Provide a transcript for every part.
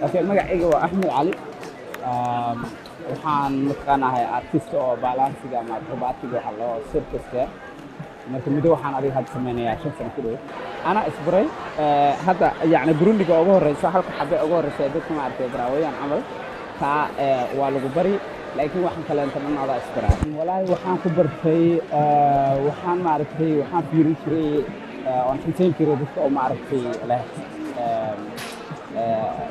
laakiin magacayga waa Axmed Cali. waxaan mataqaanahay artist oo balansiga ama acrobatic waxa loo circuska marka muddo waxaan adiga hadda sameynayaa 5 sano ku dhow ana isbaray hadda yani Burundiga ugu horeysa halka xabbe ugu horeysa dadka ma aragtay baraawayaan camal ta waa lagu bari laakiin waxaan kale inta dhan ada isbaray walaahi waxaan ku bartay waxaan ma aragtay waxaan fiirin jiray on xisayn jiray dadka oo ma aragtay leh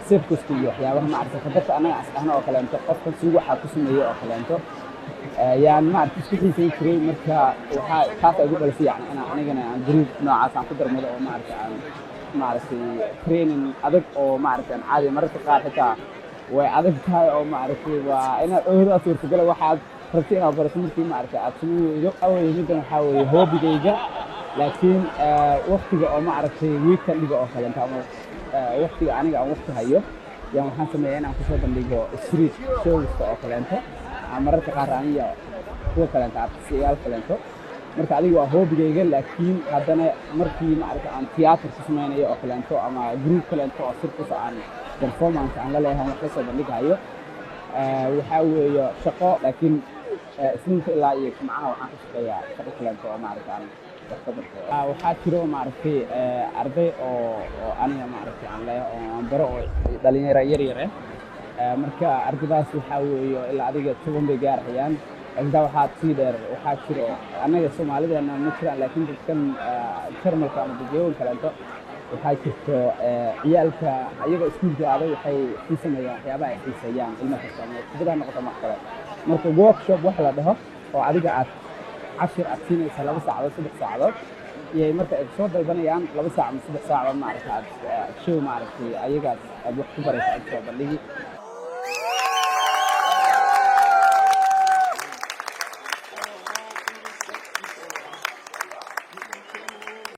circuska iyo waxyaabaha ma aragtay dadka anaga asxaana oo kale inta qofka si waxa ku sameeyo oo kale inta يعني ما أعرف إيش في شيء كريم مركا وحاطة أقول بس يعني أنا جروب نوع عن قدر مدة أو ما أعرف ترينين أدق أو ما أعرف عادي مرة قاعدة وأدق هاي أو ما أعرف وأنا أهدا صورت قال واحد رتينا برسمي في ما أعرف أسمي يوم أول جدا نحاول هو بديجة لكن وقتي أو ما أعرف ويكند اللي أو خلنا تعمل وقتي أنا أو وقت هايو يعني waxaan sameeyay aan ku soo bandhigo street shows oo kaleento mararka qaar aniga kuwa kaleento artistayaal kaleento marka adiga waa hoobigayga laakiin haddana markii ma aragtay aan theater ku sameynayo oo kaleento ama group kaleento oo circus aan performance aan la leeyahay wax soo bandhigayo waxa weeye shaqo laakiin isniinta ilaa iyo jimcaha waxaan ka shaqeeyaa shaqo kaleento oo ma aragtay waxaa jiro ma aragtay arday oo aniga ma aragtay aan leeyahay oo aan baro oo dhalinyaro yar marka ardaydaas waxa weeye ilaa adiga 10 bay gaarayaan inta waxa sii dheer waxa jiro anaga Soomaaliyeedna ma jiraan laakiin dadkan Jarmalka ama dadweynaha kaleeto waxa jirto ciyaalka ayaga iskuulka aaday waxay xiisanayaan waxyaabaha ay xiiseeyaan ilmaha Soomaaliyeed sida noqoto marka workshop wax la dhaho oo adiga aad 10 siinaysa 2 saacadood 3 saacadood iyo marka ay soo dalbanayaan 2 saac ama 3 saacadood ma aragtay show ma aragtay ayaga aad wax ku baraysaa soo bandhigi